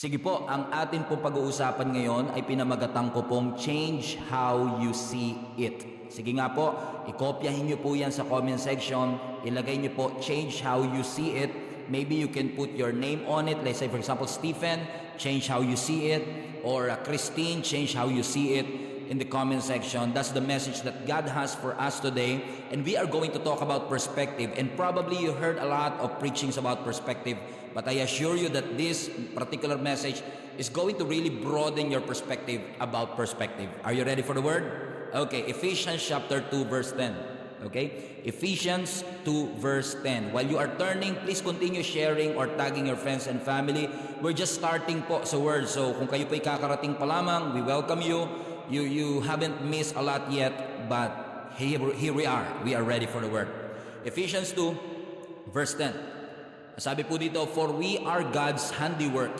Sige po, ang atin pong pag-uusapan ngayon ay pinamagatang ko pong Change How You See It. Sige nga po, ikopyahin nyo po yan sa comment section. Ilagay nyo po, Change How You See It. Maybe you can put your name on it. Let's say for example, Stephen, Change How You See It. Or Christine, Change How You See It in the comment section. That's the message that God has for us today. And we are going to talk about perspective. And probably you heard a lot of preachings about perspective. But I assure you that this particular message is going to really broaden your perspective about perspective. Are you ready for the word? Okay, Ephesians chapter 2 verse 10. Okay? Ephesians 2 verse 10. While you are turning, please continue sharing or tagging your friends and family. We're just starting po sa word. So kung kayo po ikakarating pa lamang, we welcome you. You haven't missed a lot yet, but here we are. We are ready for the word. Ephesians 2 verse 10. Sabi po dito, for we are God's handiwork,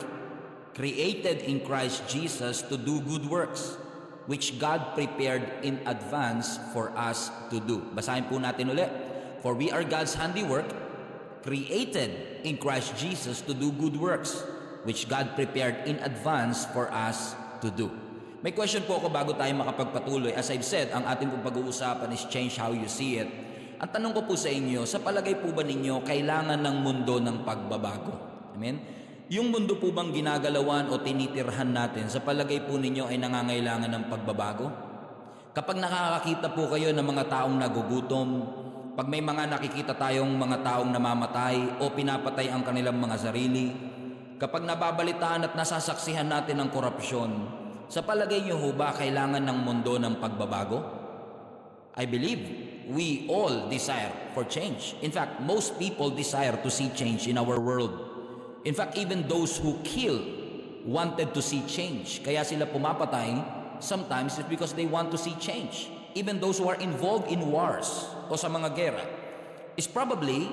created in Christ Jesus to do good works, which God prepared in advance for us to do. Basahin po natin ulit. For we are God's handiwork, created in Christ Jesus to do good works, which God prepared in advance for us to do. May question po ako bago tayo makapagpatuloy. As I've said, ang ating pong pag-uusapan is change how you see it. Ang tanong ko po sa inyo, sa palagay po ba ninyo, kailangan ng mundo ng pagbabago? Amen? Yung mundo po bang ginagalawan o tinitirhan natin, sa palagay po ninyo ay nangangailangan ng pagbabago? Kapag nakakakita po kayo ng mga taong nagugutom, pag may mga nakikita tayong mga taong namamatay o pinapatay ang kanilang mga sarili, kapag nababalitaan at nasasaksihan natin ang korupsyon, sa palagay nyo ho ba kailangan ng mundo ng pagbabago? I believe we all desire for change. In fact, most people desire to see change in our world. In fact, even those who kill wanted to see change. Kaya sila pumapatay, sometimes it's because they want to see change. Even those who are involved in wars o sa mga gera is probably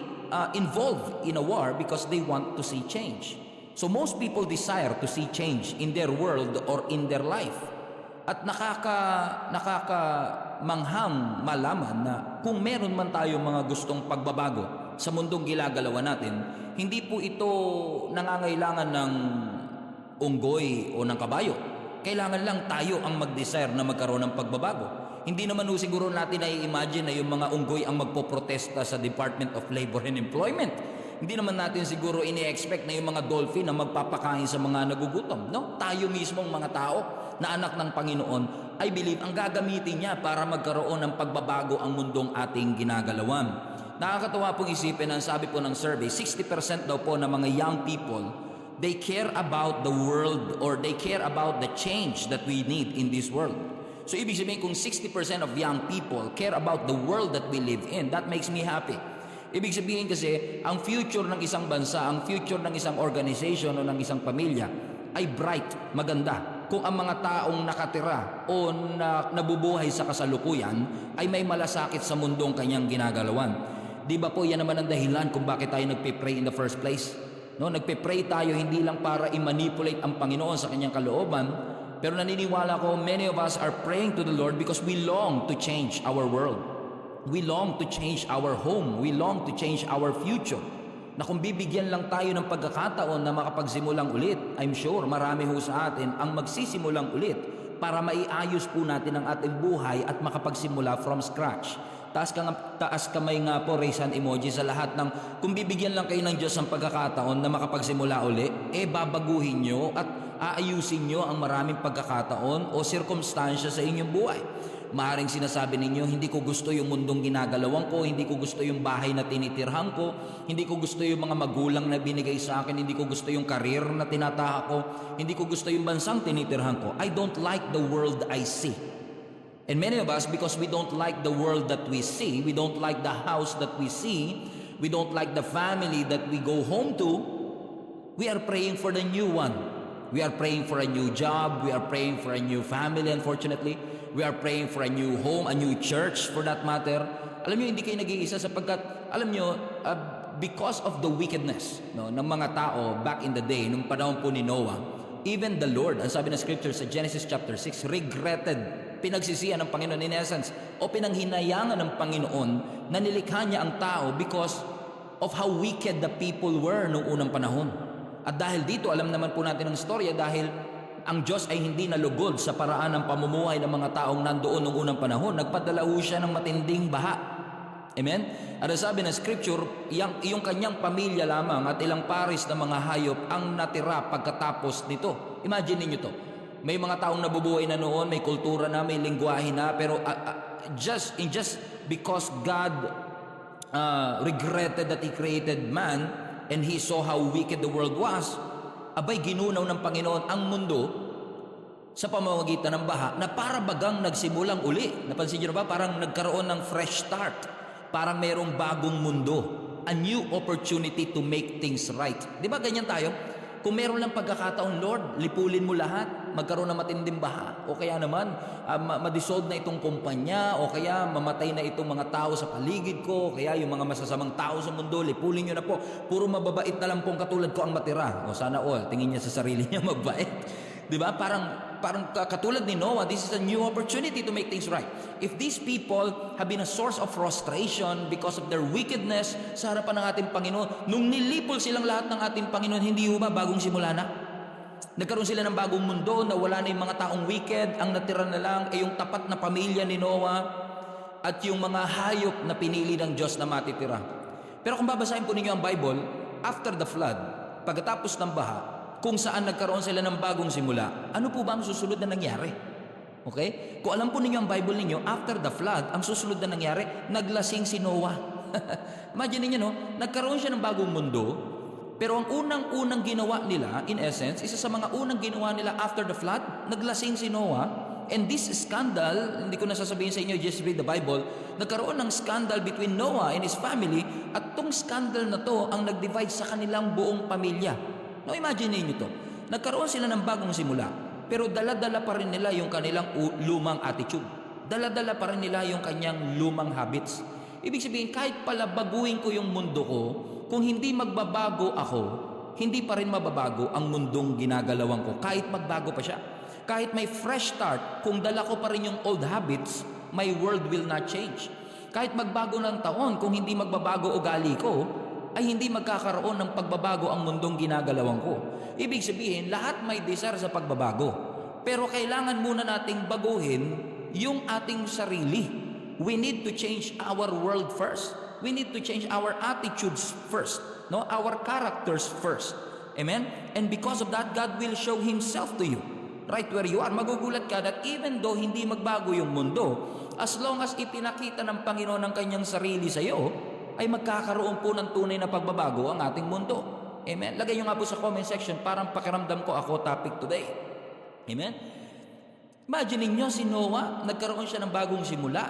involved in a war because they want to see change. So most people desire to see change in their world or in their life. At nakakamanghang malaman na kung meron man tayo mga gustong pagbabago sa mundong ginagalawan natin, hindi po ito nangangailangan ng unggoy o ng kabayo. Kailangan lang tayo ang mag-desire na magkaroon ng pagbabago. Hindi naman siguro natin na-imagine na yung mga unggoy ang magpoprotesta sa Department of Labor and Employment. Hindi naman natin siguro ini-expect na yung mga dolphin na magpapakain sa mga nagugutom. No? Tayo mismong mga tao na anak ng Panginoon, I believe, ang gagamitin niya para magkaroon ng pagbabago ang mundong ating ginagalawan. Nakakatawa pong isipin, ang sabi po ng survey, 60% daw po ng mga young people, they care about the world or they care about the change that we need in this world. So ibig sabihin, kung 60% of young people care about the world that we live in, that makes me happy. Ibig sabihin kasi, ang future ng isang bansa, ang future ng isang organization o ng isang pamilya ay bright, maganda. Kung ang mga taong nakatira o nabubuhay sa kasalukuyan ay may malasakit sa mundong kanyang ginagalawan. Di ba po yan naman ang dahilan kung bakit tayo nagpe-pray in the first place? No, nagpe-pray tayo hindi lang para i-manipulate ang Panginoon sa kanyang kalooban, pero naniniwala ko many of us are praying to the Lord because we long to change our world. We long to change our home. We long to change our future. Na kung bibigyan lang tayo ng pagkakataon na makapagsimulang ulit, I'm sure marami ho sa atin ang magsisimulang ulit para maiayos po natin ang ating buhay at makapagsimula from scratch. Taas kamay nga po, raise hand emoji sa lahat ng kung bibigyan lang kayo ng Diyos ng pagkakataon na makapagsimula ulit, babaguhin nyo at aayusin nyo ang maraming pagkakataon o sirkumstansya sa inyong buhay. Maaring sinasabi ninyo, hindi ko gusto yung mundong ginagalawan ko, hindi ko gusto yung bahay na tinitirhan ko, hindi ko gusto yung mga magulang na binigay sa akin, hindi ko gusto yung karir na tinatahak ko, hindi ko gusto yung bansang tinitirhan ko. I don't like the world I see. And many of us, because we don't like the world that we see, we don't like the house that we see, we don't like the family that we go home to, we are praying for the new one. We are praying for a new job, we are praying for a new family, unfortunately. We are praying for a new home, a new church for that matter. Alam nyo, hindi kayo nag-iisa sapagkat, alam nyo, because of the wickedness ng mga tao back in the day, nung panahon po ni Noah, even the Lord, ang sabi ng scripture sa Genesis chapter 6, regretted, pinagsisihan ng Panginoon in essence, o pinanghinayangan ng Panginoon na nilikha niya ang tao because of how wicked the people were noong unang panahon. At dahil dito, alam naman po natin ang storya dahil ang Diyos ay hindi nalugod sa paraan ng pamumuhay ng mga taong nandoon noong unang panahon. Nagpadala siya ng matinding baha. Amen? At sabi ng scripture, yung kanyang pamilya lamang at ilang pares na mga hayop ang natira pagkatapos nito. Imagine niyo to. May mga taong nabubuhay na noon, may kultura na, may lingwahe na, pero just because God regretted that He created man and He saw how wicked the world was, abay ginunaw ng Panginoon ang mundo sa pamamagitan ng baha na para bagang nagsimulang uli. Napansin niyo na ba? Parang nagkaroon ng fresh start. Parang mayroong bagong mundo. A new opportunity to make things right. Di ba ganyan tayo? Kung meron lang pagkakataon, Lord, lipulin mo lahat, magkaroon ng matinding baha, o kaya naman, madissolve na itong kumpanya, o kaya mamatay na itong mga tao sa paligid ko, o kaya yung mga masasamang tao sa mundo, lipulin nyo na po. Puro mababait na lang pong katulad ko ang matira. O sana all, tingin niya sa sarili niya mabait. Di ba? Parang katulad ni Noah, this is a new opportunity to make things right. If these people have been a source of frustration because of their wickedness sa harapan ng ating Panginoon, nung nilipol silang lahat ng ating Panginoon, hindi ba bagong simula na? Nagkaroon sila ng bagong mundo na wala na yung mga taong wicked, ang natira na lang ay yung tapat na pamilya ni Noah at yung mga hayop na pinili ng Diyos na matitira. Pero kung babasahin po ninyo ang Bible, after the flood, pagkatapos ng baha, kung saan nagkaroon sila ng bagong simula, ano po ba ang susunod na nangyari? Okay? Kung alam po ninyo ang Bible ninyo, after the flood, ang susunod na nangyari, naglasing si Noah. Imagine ninyo, no? Nagkaroon siya ng bagong mundo, pero ang unang-unang ginawa nila, in essence, isa sa mga unang ginawa nila after the flood, naglasing si Noah. And this scandal, hindi ko nasasabihin sa inyo, just read the Bible, nagkaroon ng scandal between Noah and his family, at tong scandal na to ang nag-divide sa kanilang buong pamilya. Now imagine niyo to. Nagkaroon sila ng bagong simula, pero dala-dala pa rin nila yung kanilang lumang attitude. Dala-dala pa rin nila yung kanyang lumang habits. Ibig sabihin, kahit pala baguhin ko yung mundo ko, kung hindi magbabago ako, hindi pa rin mababago ang mundong ginagalawan ko, kahit magbago pa siya. Kahit may fresh start, kung dala ko pa rin yung old habits, my world will not change. Kahit magbago ng taon, kung hindi magbabago ugali ko, ay hindi magkakaroon ng pagbabago ang mundong ginagalawan ko. Ibig sabihin, lahat may desire sa pagbabago. Pero kailangan muna nating baguhin yung ating sarili. We need to change our world first. We need to change our attitudes first. No? Our characters first. Amen? And because of that, God will show Himself to you. Right where you are. Magugulat ka that even though hindi magbago yung mundo, as long as ipinakita ng Panginoon ang kanyang sarili sa iyo, ay magkakaroon po ng tunay na pagbabago ang ating mundo. Amen? Lagay nyo nga po sa comment section, parang pakiramdam ko ako topic today. Amen? Imagine niyo si Noah, nagkaroon siya ng bagong simula.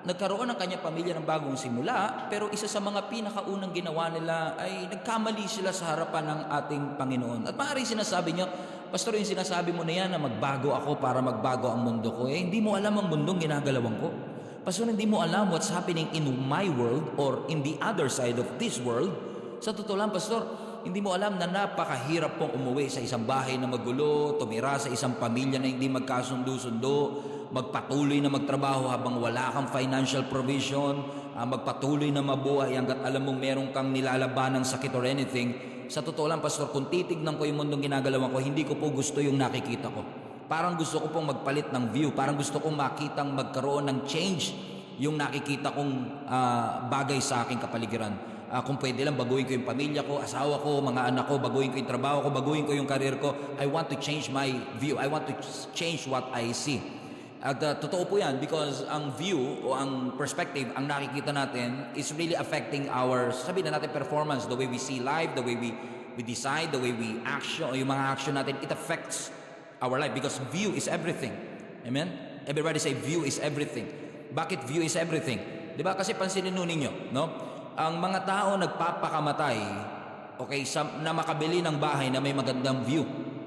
Nagkaroon ng kanyang pamilya ng bagong simula, pero isa sa mga pinakaunang ginawa nila ay nagkamali sila sa harapan ng ating Panginoon. At maaari sinasabi niyo, Pastor, yung sinasabi mo na yan na magbago ako para magbago ang mundo ko, hindi mo alam ang mundong ginagalawan ko. Pastor, hindi mo alam what's happening in my world or in the other side of this world. Sa totoo lang, Pastor, hindi mo alam na napakahirap pong umuwi sa isang bahay na magulo, tumira sa isang pamilya na hindi magkasundo-sundo, magpatuloy na magtrabaho habang wala kang financial provision, magpatuloy na mabuhay hanggat alam mong meron kang nilalaban ng sakit or anything. Sa totoo lang, Pastor, kung titignan ko yung mundong ginagalawan ko, hindi ko po gusto yung nakikita ko. Parang gusto ko pong magpalit ng view. Parang gusto kong makitang magkaroon ng change yung nakikita kong bagay sa aking kapaligiran. Kung pwede lang, baguhin ko yung pamilya ko, asawa ko, mga anak ko, baguhin ko yung trabaho ko, baguhin ko yung career ko. I want to change my view. I want to change what I see. At totoo po yan because ang view o ang perspective, ang nakikita natin is really affecting our, sabihin na natin, performance, the way we see life, the way we decide, the way we action, yung mga action natin, it affects our life because view is everything. Amen? Everybody say view is everything. Bakit view is everything? Di ba? Kasi pansinin ninyo, no? Ang mga tao nagpapakamatay, okay, na makabili ng bahay na may magandang view,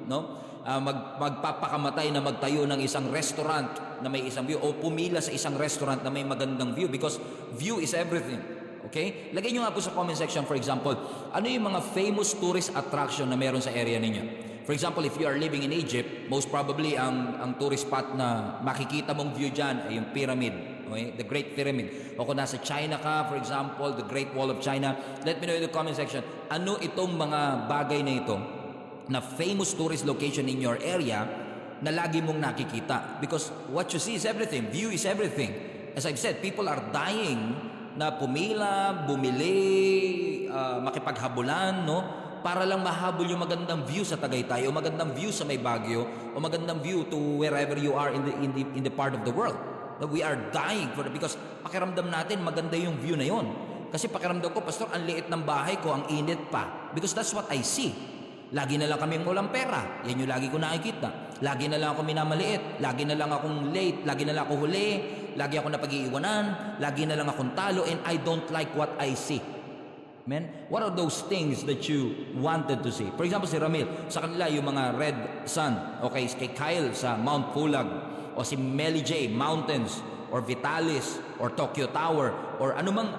no? Magpapakamatay na magtayo ng isang restaurant na may isang view o pumila sa isang restaurant na may magandang view because view is everything. Okay? Lagay nyo nga po sa comment section, for example, ano yung mga famous tourist attraction na meron sa area ninyo? For example, if you are living in Egypt, most probably ang tourist spot na makikita mong view dyan ay yung pyramid. Okay? The Great Pyramid. O kung nasa China ka, for example, the Great Wall of China, let me know in the comment section, ano itong mga bagay na ito na famous tourist location in your area na lagi mong nakikita. Because what you see is everything. View is everything. As I've said, people are dying na pumila, bumili, makipaghabulan, no? Para lang mahabol yung magandang view sa Tagaytay o magandang view sa may Baguio o magandang view to wherever you are in the part of the world. That we are dying for it because pakiramdam natin maganda yung view na yon. Kasi pakiramdam ko, Pastor, ang liit ng bahay ko, ang init pa. Because that's what I see. Lagi na lang kaming walang pera. Yan yung lagi ko nakikita. Lagi na lang ako minamaliit. Lagi na lang akong late. Lagi na lang ako huli. Lagi ako napag-iiwanan. Lagi na lang akong talo. And I don't like what I see. Amen? What are those things that you wanted to see? For example, si Ramil, sa kanila yung mga Red Sun. Okay, kay Kyle sa Mount Pulag. O si Melly J, Mountains. Or Vitalis. Or Tokyo Tower. Or anumang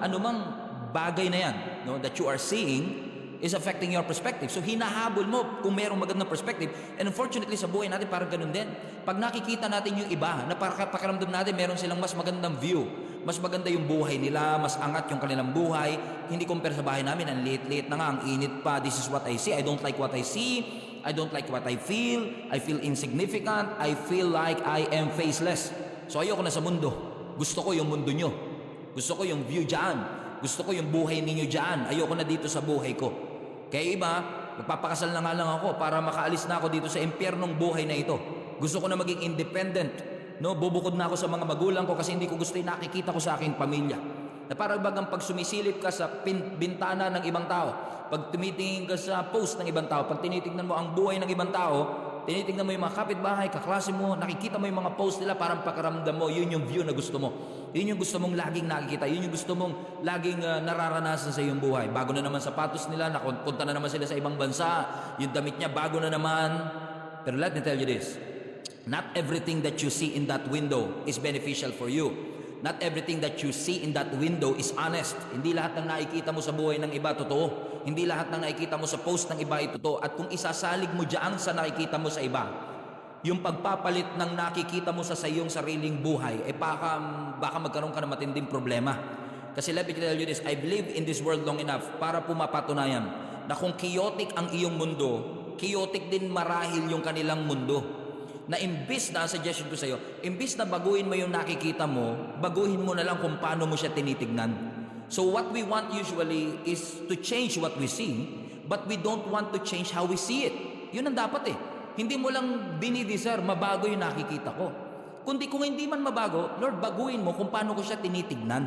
bagay na yan, no, that you are seeing is affecting your perspective. So hinahabol mo kung merong magandang perspective. And unfortunately sa buhay natin parang ganun din. Pag nakikita natin yung iba, na pakiramdam natin meron silang mas magandang view, mas maganda yung buhay nila, mas angat yung kanilang buhay, hindi compare sa bahay namin, ang liit-liit na nga, ang init pa, this is what I see, I don't like what I see, I don't like what I feel insignificant, I feel like I am faceless. So ayoko na sa mundo. Gusto ko yung mundo nyo. Gusto ko yung view dyan. Gusto ko yung buhay ninyo dyan. Ayoko na dito sa buhay ko. Kaya iba, magpapakasal na nga lang ako para makaalis na ako dito sa impyernong buhay na ito. Gusto ko na maging independent. No? Bubukod na ako sa mga magulang ko kasi hindi ko gusto yung nakikita ko sa aking pamilya. Na parang bagang pag sumisilip ka sa bintana ng ibang tao, pag tumitingin ka sa post ng ibang tao, pag tinitingnan mo ang buhay ng ibang tao, tinitingnan mo yung mga kapitbahay, kaklase mo, nakikita mo yung mga post nila, parang pakiramdam mo, yun yung view na gusto mo. Yun yung gusto mong laging nakikita. Yun yung gusto mong laging nararanasan sa iyong buhay. Bago na naman sapatos nila, napunta na naman sila sa ibang bansa. Yung damit niya, bago na naman. Pero let me tell you this. Not everything that you see in that window is beneficial for you. Not everything that you see in that window is honest. Hindi lahat ng nakikita mo sa buhay ng iba, totoo. Hindi lahat ng nakikita mo sa post ng iba ay totoo. At kung isasalig mo dyan sa nakikita mo sa iba, yung pagpapalit ng nakikita mo sa iyong sariling buhay, baka magkaroon ka ng matinding problema. Kasi let me tell you this, I've lived in this world long enough para pumapatunayan na kung chaotic ang iyong mundo, chaotic din marahil yung kanilang mundo. Na imbis na, suggestion ko sa iyo, imbis na baguhin mo yung nakikita mo, baguhin mo na lang kung paano mo siya tinitignan. So what we want usually is to change what we see, but we don't want to change how we see it. Yun ang dapat eh. Hindi mo lang dinidesire mabago yung nakikita ko. Kundi kung hindi man mabago, Lord, baguhin mo kung paano ko siya tinitignan.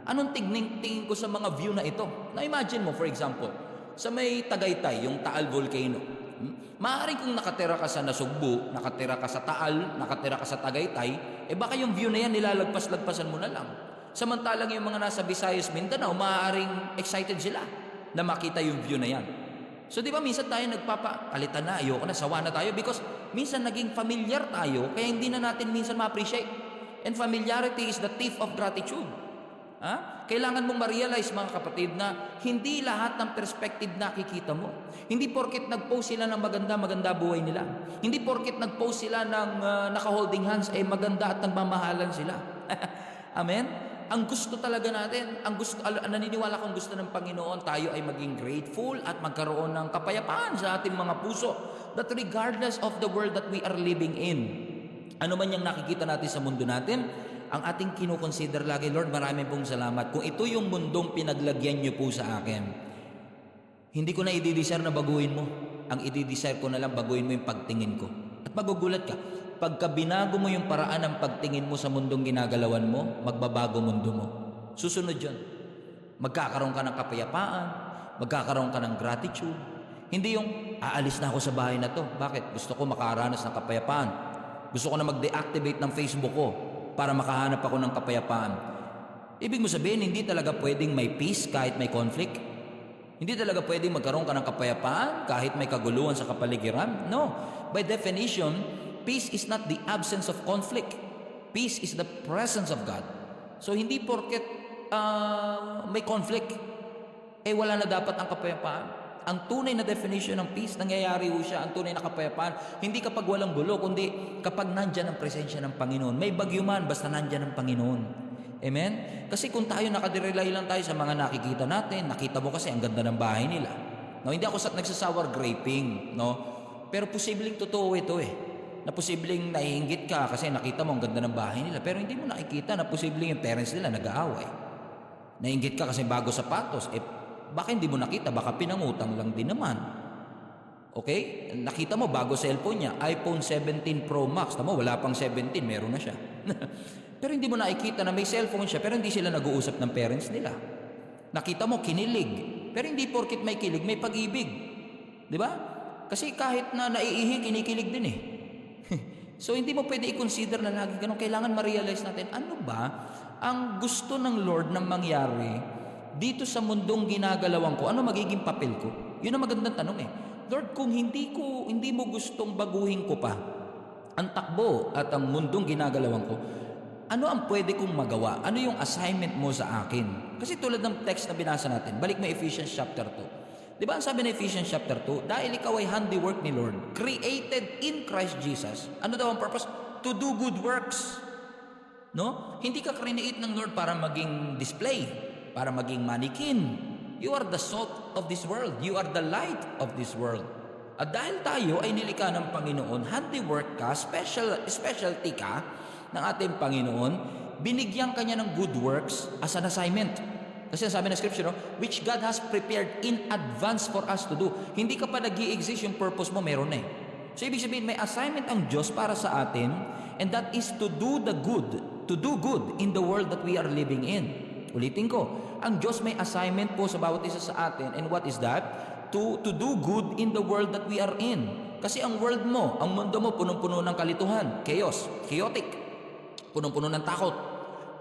Anong tingin ko sa mga view na ito? Na imagine mo, for example, sa may Tagaytay, yung Taal Volcano. Maaaring kung nakatira ka sa Nasugbu, nakatira ka sa Taal, nakatira ka sa Tagaytay, baka yung view na yan nilalagpas-lagpasan mo na lang. Samantalang yung mga nasa Visayas, Mindanao, maaaring excited sila na makita yung view na yan. So di ba minsan tayo nagpapalitan na, ayoko na, sawa na tayo because minsan naging familiar tayo kaya hindi na natin minsan ma-appreciate. And familiarity is the thief of gratitude. Kailangan mong ma-realize mga kapatid na hindi lahat ng perspective nakikita mo. Hindi porket nag-post sila ng maganda buhay nila. Hindi porket nag-post sila ng naka-holding hands maganda at nagmamahalan sila. Amen? Ang gusto talaga natin, naniniwala kong gusto ng Panginoon, tayo ay maging grateful at magkaroon ng kapayapaan sa ating mga puso. That regardless of the world that we are living in, ano man yung nakikita natin sa mundo natin, ang ating kinukonsider lagi, Lord, maraming pong salamat. Kung ito yung mundong pinaglagyan niyo po sa akin, hindi ko na i-desire na baguhin mo. Ang i-desire ko na lang, baguhin mo yung pagtingin ko. At magugulat ka, pagka binago mo yung paraan ng pagtingin mo sa mundong ginagalawan mo, magbabago mundo mo. Susunod yun. Magkakaroon ka ng kapayapaan, magkakaroon ka ng gratitude. Hindi yung, aalis na ako sa bahay na to. Bakit? Gusto ko makaranas ng kapayapaan. Gusto ko na mag-deactivate ng Facebook ko para makahanap ako ng kapayapaan. Ibig mo sabihin, hindi talaga pwedeng may peace kahit may conflict? Hindi talaga pwedeng magkaroon ka ng kapayapaan kahit may kaguluhan sa kapaligiran? No. By definition, peace is not the absence of conflict. Peace is the presence of God. So hindi porket may conflict, wala na dapat ang kapayapaan. Ang tunay na definition ng peace, nangyayari ho siya, ang tunay na kapayapaan, hindi kapag walang gulo, kundi kapag nandyan ang presensya ng Panginoon. May bagyo man, basta nandyan ang Panginoon. Amen? Kasi kung tayo nakadirelay lang tayo sa mga nakikita natin, nakita mo kasi ang ganda ng bahay nila. No, hindi ako nagsasawar graping, no? Pero posibleng totoo ito eh. Na posibleng naiinggit ka kasi nakita mo ang ganda ng bahay nila. Pero hindi mo nakikita na posibleng yung parents nila nag-aaway. Naiinggit ka kasi bago sapatos. Baka hindi mo nakita, baka pinangutang lang din naman. Okay? Nakita mo bago cellphone niya, iPhone 17 Pro Max. Tama, wala pang 17, meron na siya. Pero hindi mo nakikita na may cellphone siya, pero hindi sila nag-uusap ng parents nila. Nakita mo, kinilig. Pero hindi porkit may kilig, may pag-ibig. Di ba? Kasi kahit na naiihi, kinikilig din eh. So hindi mo pwede i-consider na lagi ganun. Kailangan ma-realize natin, ano ba ang gusto ng Lord na mangyari dito sa mundong ginagalawan ko? Ano magiging papel ko? Yun ang magandang tanong eh. Lord, kung hindi mo gustong baguhin ko pa ang takbo at ang mundong ginagalawan ko, ano ang pwede kong magawa? Ano yung assignment mo sa akin? Kasi tulad ng text na binasa natin, balik mo Ephesians chapter 2. Di ba ang sabi ng Ephesians chapter 2, dahil ikaw ay handiwork ni Lord, created in Christ Jesus. Ano daw ang purpose? To do good works. No? Hindi ka create ng Lord para maging display, para maging mannequin. You are the salt of this world. You are the light of this world. At dahil tayo ay nilikha ng Panginoon, handiwork ka, specialty ka ng ating Panginoon, binigyan ka niya ng good works as an assignment. Kasi sabi ng scripture, which God has prepared in advance for us to do. Hindi ka pa nag-i-exist, yung purpose mo meron na eh. So ibig sabihin, may assignment ang Diyos para sa atin, and that is to do good in the world that we are living in. Ulitin ko, ang Diyos may assignment po sa bawat isa sa atin, and what is that? To do good in the world that we are in. Kasi ang world mo, ang mundo mo, punong-puno ng kalituhan, chaos, chaotic, punong-puno ng takot,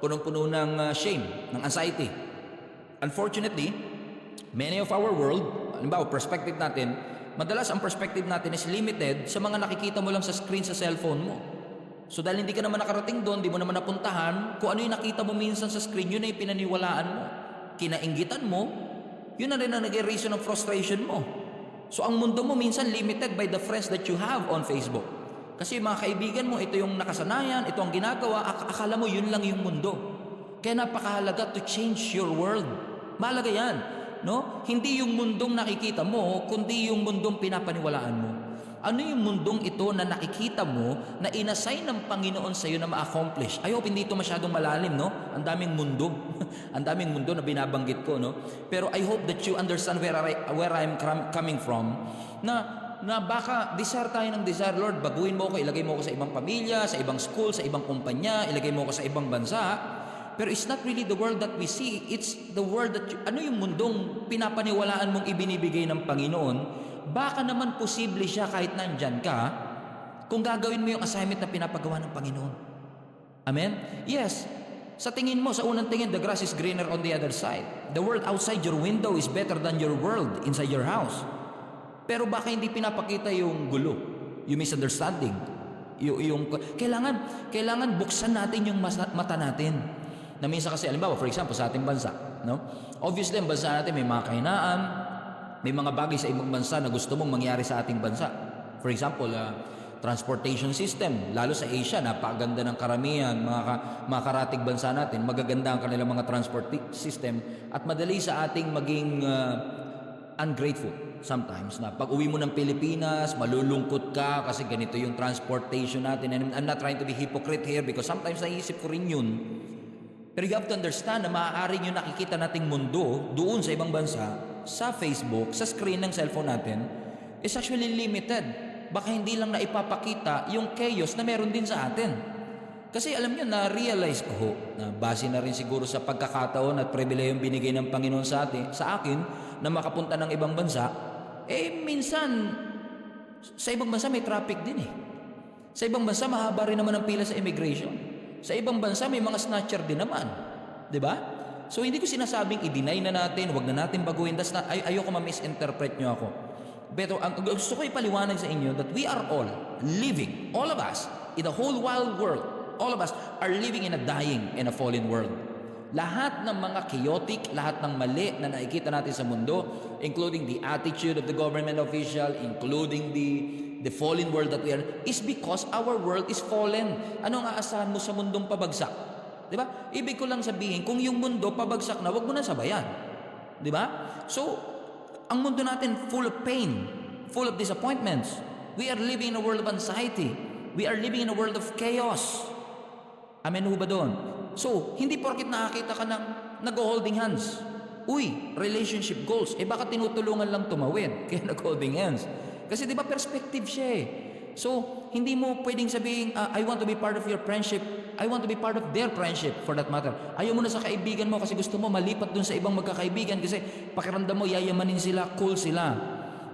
punong-puno ng shame, ng anxiety. Unfortunately, many of our world, halimbawa, perspective natin, madalas ang perspective natin is limited sa mga nakikita mo lang sa screen sa cellphone mo. So dahil hindi ka naman nakarating doon, di mo naman napuntahan, kung ano yung nakita mo minsan sa screen, yun na yung pinaniwalaan mo. Kinainggitan mo, yun na rin ang naging reason ng frustration mo. So ang mundo mo minsan limited by the friends that you have on Facebook. Kasi mga kaibigan mo, ito yung nakasanayan, ito ang ginagawa, akala mo yun lang yung mundo. Kaya napakahalaga to change your world. Mahalaga yan. No? Hindi yung mundong nakikita mo, kundi yung mundong pinapaniwalaan mo. Ano yung mundong ito na nakikita mo na inassign ng Panginoon sa iyo na ma-accomplish? I hope hindi ito masyadong malalim, no? Ang daming mundo. Ang daming mundo na binabanggit ko, no? Pero I hope that you understand where I'm coming from. Na baka desire tayo ng desire, Lord, baguhin mo ko, ilagay mo ko sa ibang pamilya, sa ibang school, sa ibang kumpanya, ilagay mo ko sa ibang bansa. Pero it's not really the world that we see. It's the world that ano yung mundong pinapaniwalaan mong ibinibigay ng Panginoon? Baka naman posible siya kahit nandyan ka kung gagawin mo yung assignment na pinapagawa ng Panginoon. Amen? Yes. Sa tingin mo, sa unang tingin, the grass is greener on the other side. The world outside your window is better than your world inside your house. Pero baka hindi pinapakita yung gulo, yung misunderstanding. Kailangan buksan natin yung mata natin. Na minsan kasi, alimbawa, for example, sa ating bansa, no? Obviously, ang bansa natin may mga kahinaan, may mga bagay sa ibang bansa na gusto mong mangyari sa ating bansa. For example, transportation system, lalo sa Asia, napakaganda ng karamihan, mga karatig bansa natin, magaganda ang kanilang mga transport system, at madali sa ating maging ungrateful sometimes, na pag uwi mo ng Pilipinas, malulungkot ka kasi ganito yung transportation natin. And I'm not trying to be hypocrite here because sometimes naisip ko rin yun. Pero you have to understand na maaaring yung nakikita nating mundo doon sa ibang bansa, sa Facebook, sa screen ng cellphone natin, is actually limited. Baka hindi lang na ipapakita yung chaos na meron din sa atin. Kasi alam nyo, na-realize ko, na base na rin siguro sa pagkakataon at pribilehiyong binigay ng Panginoon sa akin, na makapunta ng ibang bansa, minsan, sa ibang bansa may traffic din eh. Sa ibang bansa, mahaba rin naman ang pila sa immigration. Sa ibang bansa, may mga snatcher din naman. Diba? So, hindi ko sinasabing i-deny na natin, wag na natin baguhin. Ayoko ma-misinterpret nyo ako. Pero ang gusto ko ipaliwanag sa inyo that we are all living, all of us, in the whole wild world, all of us are living in a dying and a fallen world. Lahat ng mga chaotic, lahat ng mali na nakikita natin sa mundo, including the attitude of the government official, including the fallen world that we are, is because our world is fallen. Ano ang aasahan mo sa mundong pabagsak? Diba? Ibig ko lang sabihin, kung yung mundo pabagsak na, wag mo na sabayan. Diba? So, ang mundo natin full of pain, full of disappointments, We are living in a world of anxiety. We are living in a world of chaos. Amen ho ba doon? So, hindi porket nakakita ka ng nag-holding hands. Uy, relationship goals. Baka tinutulungan lang tumawid. Kaya nag-holding hands. Kasi di ba perspective siya eh. So, hindi mo pwedeng sabihin, I want to be part of your friendship. I want to be part of their friendship for that matter. Ayaw mo na sa kaibigan mo kasi gusto mo malipat dun sa ibang magkakaibigan kasi pakiramdam mo, yayamanin sila, cool sila.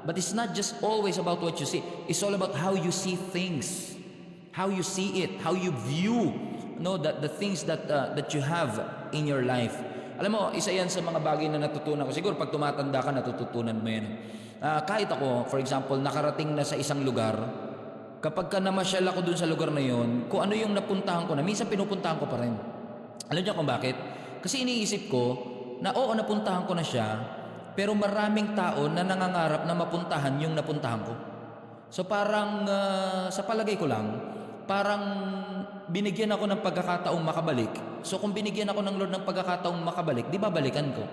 But it's not just always about what you see. It's all about how you see things. How you see it, how you view the things that you have in your life. Alam mo, isa yan sa mga bagay na natutunan ko. Siguro pag tumatanda ka, natututunan mo yan. Kahit ako, for example, nakarating na sa isang lugar, kapag ka namasyal ako dun sa lugar na yun, kung ano yung napuntahan ko na, minsan pinupuntahan ko pa rin. Alam niyo kung bakit? Kasi iniisip ko na oo, napuntahan ko na siya, pero maraming tao na nangangarap na mapuntahan yung napuntahan ko. So parang sa palagay ko lang, parang binigyan ako ng pagkakataong makabalik. So kung binigyan ako ng Lord ng pagkakataong makabalik, di ba balikan ko?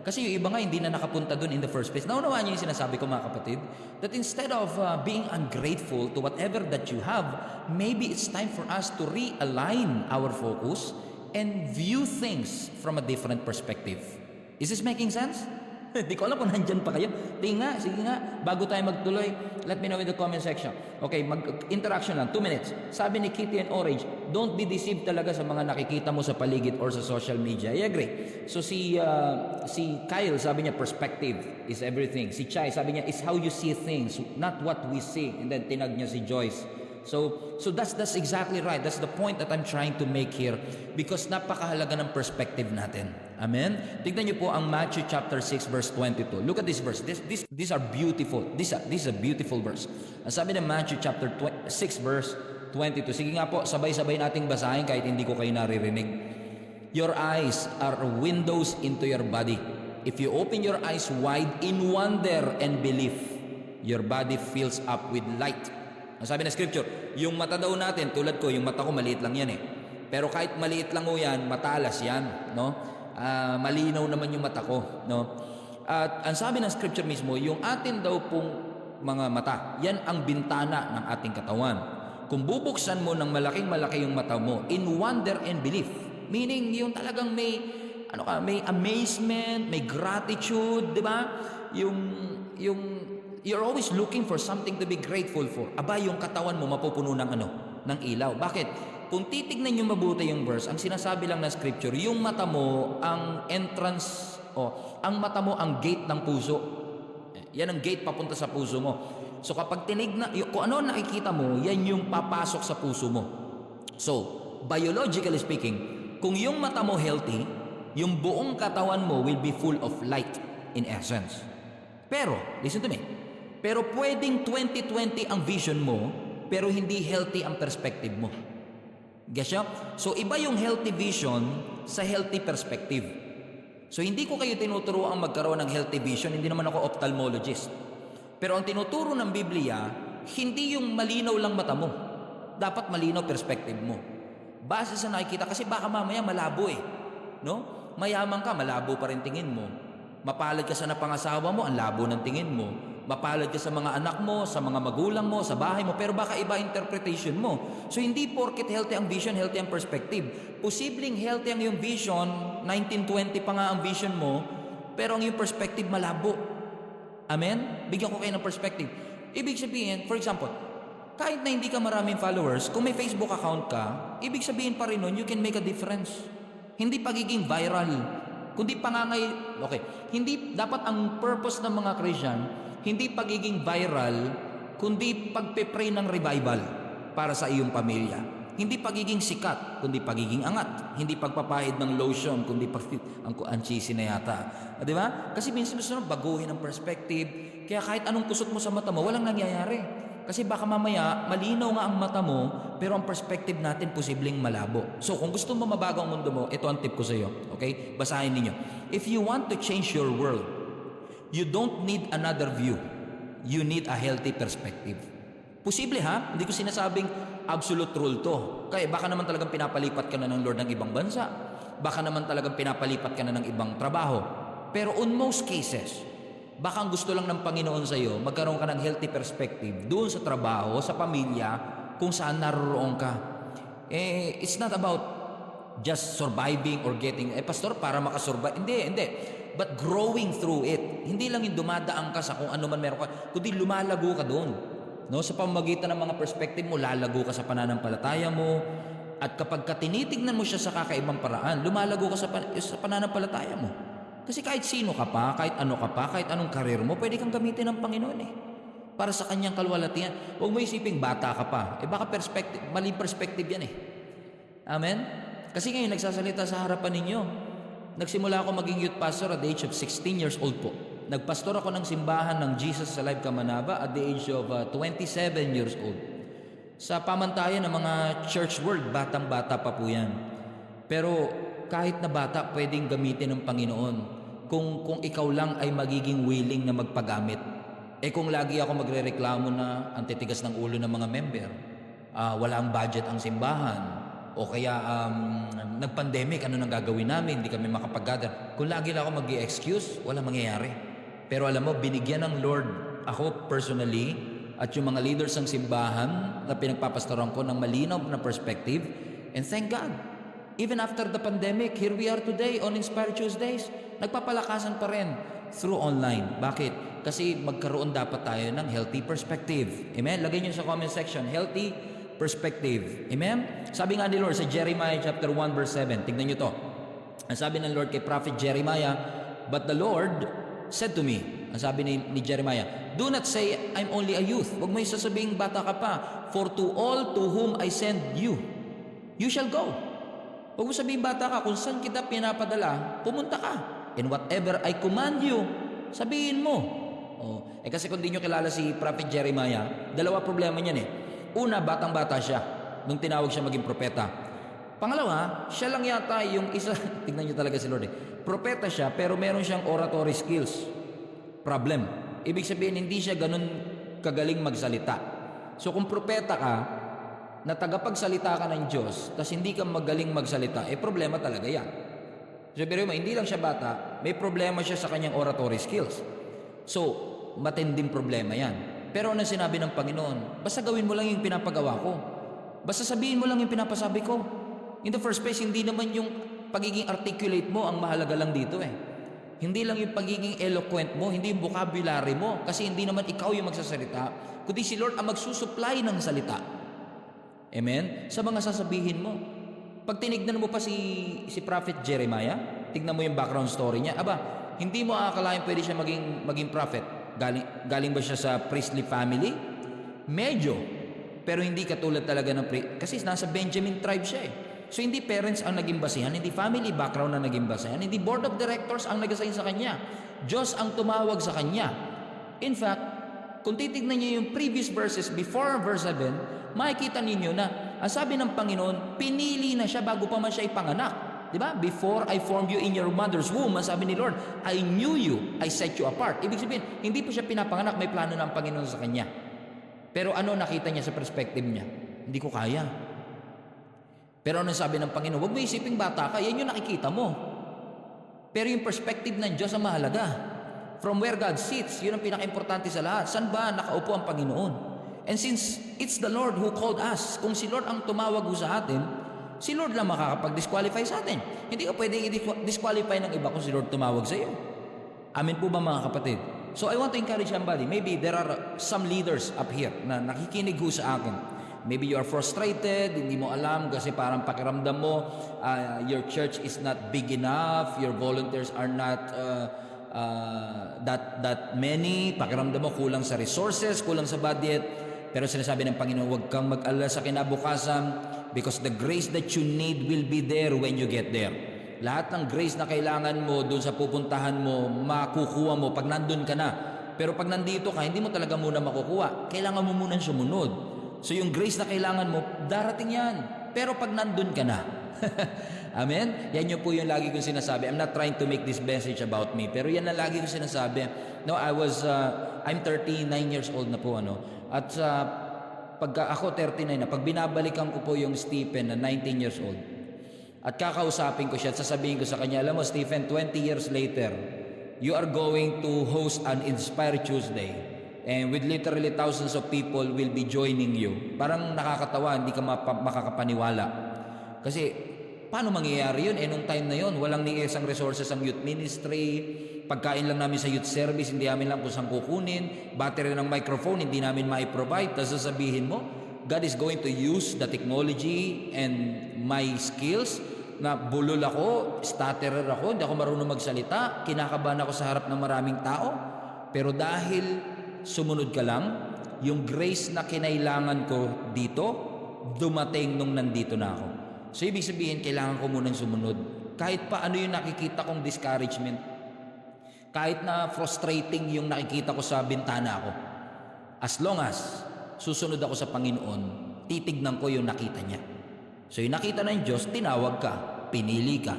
Kasi yung iba nga hindi na nakapunta dun in the first place. Naunawaan niyo yung sinasabi ko mga kapatid? That instead of being ungrateful to whatever that you have, maybe it's time for us to realign our focus and view things from a different perspective. Is this making sense? Di ko alam kung nandyan pa kayo. Tingnan, sige nga. Bago tayo magtuloy, let me know in the comment section. Okay, mag-interaction lang. 2 minutes. Sabi ni Kitty and Orange, don't be deceived talaga sa mga nakikita mo sa paligid or sa social media. I agree. So si Kyle, sabi niya, perspective is everything. Si Chai, sabi niya, is how you see things, not what we see. And then tinag niya si Joyce. So that's exactly right. That's the point that I'm trying to make here because napakahalaga ng perspective natin. Amen? Tignan niyo po ang Matthew chapter 6 verse 22. Look at this verse. These are beautiful. This is a beautiful verse. Ang sabi ng Matthew chapter 6 verse 22. Sige nga po, sabay-sabay nating basahin kahit hindi ko kayo naririnig. Your eyes are windows into your body. If you open your eyes wide in wonder and belief, your body fills up with light. Ang sabi ng scripture, yung mata daw natin, tulad ko, yung mata ko maliit lang yan eh. Pero kahit maliit lang o yan, matalas yan, no? Malinaw naman yung mata ko, no? At ang sabi ng scripture mismo, yung atin daw pong mga mata, yan ang bintana ng ating katawan. Kung bubuksan mo ng malaking-malaki yung mata mo, in wonder and belief, meaning yung talagang may amazement, may gratitude, di ba? You're always looking for something to be grateful for. Aba, yung katawan mo mapupuno ng ng ilaw. Bakit? Kung titignan nyo mabuti yung verse, ang sinasabi lang ng scripture, yung mata mo ang entrance, ang mata mo ang gate ng puso. Yan ang gate papunta sa puso mo. So kapag kung ano nakikita mo, yan yung papasok sa puso mo. So, biologically speaking, kung yung mata mo healthy, yung buong katawan mo will be full of light in essence. Pero, listen to me, pero pwedeng 20/20 ang vision mo, pero hindi healthy ang perspective mo. Guess ya? So, iba yung healthy vision sa healthy perspective. So, hindi ko kayo tinuturo ang magkaroon ng healthy vision, hindi naman ako ophthalmologist. Pero ang tinuturo ng Biblia, hindi yung malinaw lang mata mo. Dapat malinaw perspective mo. Base sa nakikita, kasi baka mamaya malabo eh. No? Mayaman ka, malabo pa rin tingin mo. Mapalad ka sa napangasawa mo, ang labo ng tingin mo. Mapalad ka sa mga anak mo, sa mga magulang mo, sa bahay mo, pero baka iba interpretation mo. So hindi porket healthy ang vision, healthy ang perspective. Posibleng healthy ang iyong vision, 1920 pa nga ang vision mo, pero ang iyong perspective malabo. Amen? Bigyan ko kayo ng perspective. Ibig sabihin, for example, kahit na hindi ka maraming followers, kung may Facebook account ka, ibig sabihin pa rin nun, you can make a difference. Hindi pagiging viral, kundi hindi dapat ang purpose ng mga Christian, hindi pagiging viral, kundi pagpe-pray ng revival para sa iyong pamilya. Hindi pagiging sikat, kundi pagiging angat. Hindi pagpapahid ng lotion, kundi ang cheesy na yata. Di ba? Kasi minsan gusto baguhin ang perspective. Kaya kahit anong kusot mo sa mata mo, walang nangyayari. Kasi baka mamaya, malinaw nga ang mata mo, pero ang perspective natin posibleng malabo. So kung gusto mo mabago ang mundo mo, ito ang tip ko sa iyo. Okay? Basahin ninyo. If you want to change your world, you don't need another view. You need a healthy perspective. Posible ha? Hindi ko sinasabing absolute rule to. Kaya baka naman talagang pinapalipat ka na ng Lord ng ibang bansa. Baka naman talagang pinapalipat ka na ng ibang trabaho. Pero on most cases, Baka ang gusto lang ng Panginoon sa iyo, magkaroon ka ng healthy perspective doon sa trabaho, sa pamilya, kung saan naroroon ka. It's not about just surviving or getting, pastor, para makasurvive. Hindi. But growing through it. Hindi lang yung dumadaan ka sa kung ano man meron ka, kundi lumalago ka doon. No? Sa pamamagitan ng mga perspective mo, lalago ka sa pananampalataya mo. At kapag tinitignan mo siya sa kakaibang paraan, lumalago ka sa pananampalataya mo. Kasi kahit sino ka pa, kahit ano ka pa, kahit anong karir mo, pwede kang gamitin ng Panginoon para sa kanyang kalwalatian. Huwag mo isiping bata ka pa. Baka maling perspective yan Amen? Kasi ngayon, nagsasalita sa harapan ninyo. Nagsimula ako maging youth pastor at the age of 16 years old po. Nagpastor ako ng simbahan ng Jesus Alive Kamanaba at the age of 27 years old. Sa pamantayan ng mga church world, batang-bata pa po yan. Pero kahit na bata, pwedeng gamitin ng Panginoon kung ikaw lang ay magiging willing na magpagamit. Kung lagi ako magrereklamo na ang titigas ng ulo ng mga member, wala ang budget ang simbahan, o kaya nag-pandemic, ano nang gagawin namin, hindi kami makapag-gather. Kung lagi lang ako mag-i-excuse, wala mangyayari. Pero alam mo, binigyan ng Lord ako personally at yung mga leaders ng simbahan na pinagpapastoran ko ng malinaw na perspective, and thank God. Even after the pandemic, here we are today on Inspire Tuesdays. Nagpapalakasan pa rin through online. Bakit? Kasi magkaroon dapat tayo ng healthy perspective. Amen? Lagay niyo sa comment section, healthy perspective. Amen? Sabi nga ni Lord sa Jeremiah chapter 1 verse 7. Tignan niyo to. Ang sabi ng Lord kay Prophet Jeremiah, "But the Lord said to me," ang sabi ni Jeremiah, "Do not say, I'm only a youth." Huwag mo yung sasabing bata ka pa. "For to all to whom I send you, you shall go." Huwag mo sabihin bata ka, kung saan kita pinapadala, pumunta ka. "And whatever I command you," sabihin mo. Kasi kung di nyo kilala si Prophet Jeremiah, dalawa problema niyan Una, batang-bata siya nung tinawag siya maging propeta. Pangalawa, siya lang yata yung isa, tignan nyo talaga si Lord propeta siya, pero meron siyang oratory skills. Problem. Ibig sabihin, hindi siya ganun kagaling magsalita. So kung propeta ka, na tagapagsalita ka ng Diyos, tas hindi ka magaling magsalita, problema talaga yan. So pero hindi lang siya bata, may problema siya sa kanyang oratory skills. So, matinding problema yan. Pero ano sinabi ng Panginoon? Basta gawin mo lang yung pinapagawa ko. Basta sabihin mo lang yung pinapasabi ko. In the first place, hindi naman yung pagiging articulate mo ang mahalaga lang dito Hindi lang yung pagiging eloquent mo, hindi yung vocabulary mo, kasi hindi naman ikaw yung magsasalita, kundi si Lord ang magsusupply ng salita. Amen? Sa mga sasabihin mo. Pag tinignan mo pa si Prophet Jeremiah, tignan mo yung background story niya, hindi mo aakalain pwede siya maging prophet. Galing ba siya sa priestly family? Medyo. Pero hindi katulad talaga ng kasi nasa Benjamin tribe siya So hindi parents ang naging basihan, hindi family background ang naging basihan, hindi board of directors ang nag-assign sa kanya. Diyos ang tumawag sa kanya. In fact, kung titignan niyo yung previous verses before verse 7, makikita ninyo na ang sabi ng Panginoon, pinili na siya bago pa man siya ipanganak. Diba? Before I formed you in your mother's womb, ang sabi ni Lord, I knew you, I set you apart. Ibig sabihin, hindi po siya pinapanganak, may plano ng Panginoon sa kanya. Pero ano nakita niya sa perspective niya? Hindi ko kaya. Pero ano sabi ng Panginoon? Huwag mo isiping bata ka, yan yung nakikita mo. Pero yung perspective ng Diyos ang mahalaga. From where God sits, yun ang pinaka-importante sa lahat. Saan ba nakaupo ang Panginoon? And since it's the Lord who called us, kung si Lord ang tumawag sa atin, si Lord lang makakapag-disqualify sa atin. Hindi ka pwedeng i-disqualify ng iba kung si Lord tumawag sa iyo. Amin po ba mga kapatid? So I want to encourage somebody. Maybe there are some leaders up here na nakikinig sa akin. Maybe you are frustrated, hindi mo alam kasi parang pakiramdam mo, your church is not big enough, your volunteers are not that many, pakiramdam mo kulang sa resources, kulang sa budget. Pero sinasabi ng Panginoon, huwag kang mag-alala sa kinabukasan because the grace that you need will be there when you get there. Lahat ng grace na kailangan mo doon sa pupuntahan mo, makukuha mo pag nandun ka na. Pero pag nandito ka, hindi mo talaga muna makukuha. Kailangan mo muna sumunod. So yung grace na kailangan mo, darating yan. Pero pag nandun ka na. Amen? Yan yung po yung lagi kong sinasabi. I'm not trying to make this message about me. Pero yan na lagi kong sinasabi. No, I'm 39 years old na po. At pagka ako 39 na, pag binabalikan ko po yung Stephen na 19 years old, at kakausapin ko siya at sasabihin ko sa kanya, alam mo Stephen, 20 years later, you are going to host an Inspire Tuesday. And with literally thousands of people will be joining you. Parang nakakatawa, hindi ka makakapaniwala. Kasi, paano mangyayari yun? Nung time na yun, walang ni isang resources ang youth ministry, pagkain lang namin sa youth service, hindi namin lang kung saan kukunin, battery ng microphone, hindi namin mai-provide, tapos sasabihin mo, God is going to use the technology and my skills na bulol ako, stutterer ako, hindi ako marunong magsalita, kinakabahan ako sa harap ng maraming tao, pero dahil sumunod ka lang, yung grace na kinailangan ko dito, dumating nung nandito na ako. So, ibig sabihin, kailangan ko munang sumunod. Kahit pa ano yung nakikita kong discouragement, kahit na frustrating yung nakikita ko sa bintana ko, as long as susunod ako sa Panginoon, titignan ko yung nakita niya. So yung nakita ng Diyos, tinawag ka, pinili ka,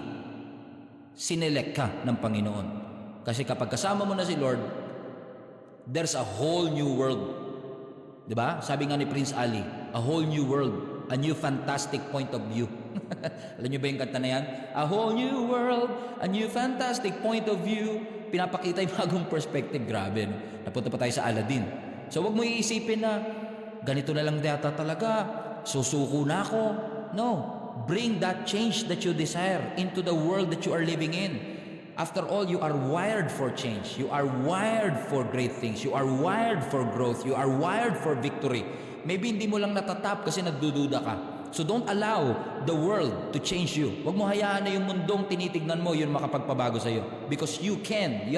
sinelect ka ng Panginoon. Kasi kapag kasama mo na si Lord, there's a whole new world. Diba? Sabi nga ni Prince Ali, a whole new world, a new fantastic point of view. Alam niyo ba yung kanta na yan? A whole new world, a new fantastic point of view. Pinapakita yung bagong perspective. Grabe, no? Napunta pa tayo sa Aladdin. So wag mo iisipin na ganito na lang data talaga, susuko na ako. No, bring that change that you desire into the world that you are living in. After all, you are wired for change. You are wired for great things. You are wired for growth. You are wired for victory. Maybe hindi mo lang natatap kasi nagdududa ka. So don't allow the world to change you. Huwag mo hayaan na yung mundong tinitignan mo, yun makapagpabago sa iyo. Because you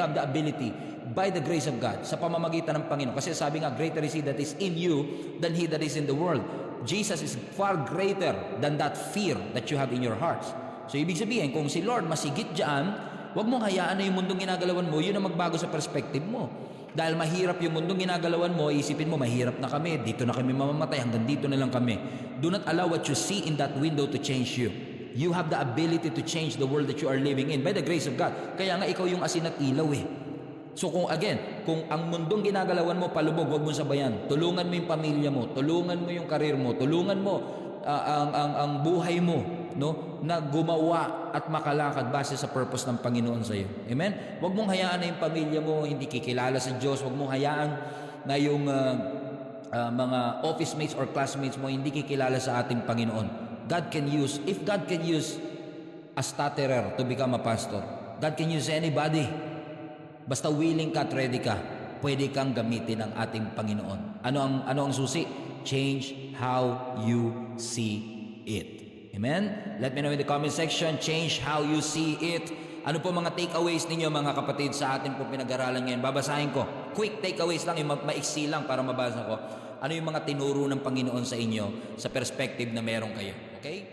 have the ability by the grace of God sa pamamagitan ng Panginoon. Kasi sabi nga, greater is He that is in you than he that is in the world. Jesus is far greater than that fear that you have in your hearts. So ibig sabihin, kung si Lord masigit dyan, huwag mong hayaan na yung mundong ginagalawan mo, yun ang magbago sa perspective mo. Dahil mahirap yung mundong ginagalawan mo, isipin mo, mahirap na kami, dito na kami mamamatay, hanggang dito na lang kami. Do not allow what you see in that window to change you. You have the ability to change the world that you are living in by the grace of God. Kaya nga ikaw yung asin at ilaw eh. So kung ang mundong ginagalawan mo palubog, huwag mo sabayan. Tulungan mo yung pamilya mo, tulungan mo yung karir mo, tulungan mo ang buhay mo, no, na gumawa at makalakad base sa purpose ng Panginoon sa iyo. Amen? Huwag mong hayaan na yung pamilya mo hindi kikilala sa Diyos. Huwag mong hayaan na yung mga office mates or classmates mo hindi kikilala sa ating Panginoon. If God can use a stutterer to become a pastor, God can use anybody. Basta willing ka at ready ka, pwede kang gamitin ng ating Panginoon. Ano ang susi? Change how you see it. Amen? Let me know in the comment section, change how you see it. Ano po mga takeaways ninyo mga kapatid sa atin po pinag-aralan ngayon? Babasahin ko. Quick takeaways lang, yung maiksi lang para mabasa ko. Ano yung mga tinuro ng Panginoon sa inyo sa perspective na meron kayo? Okay?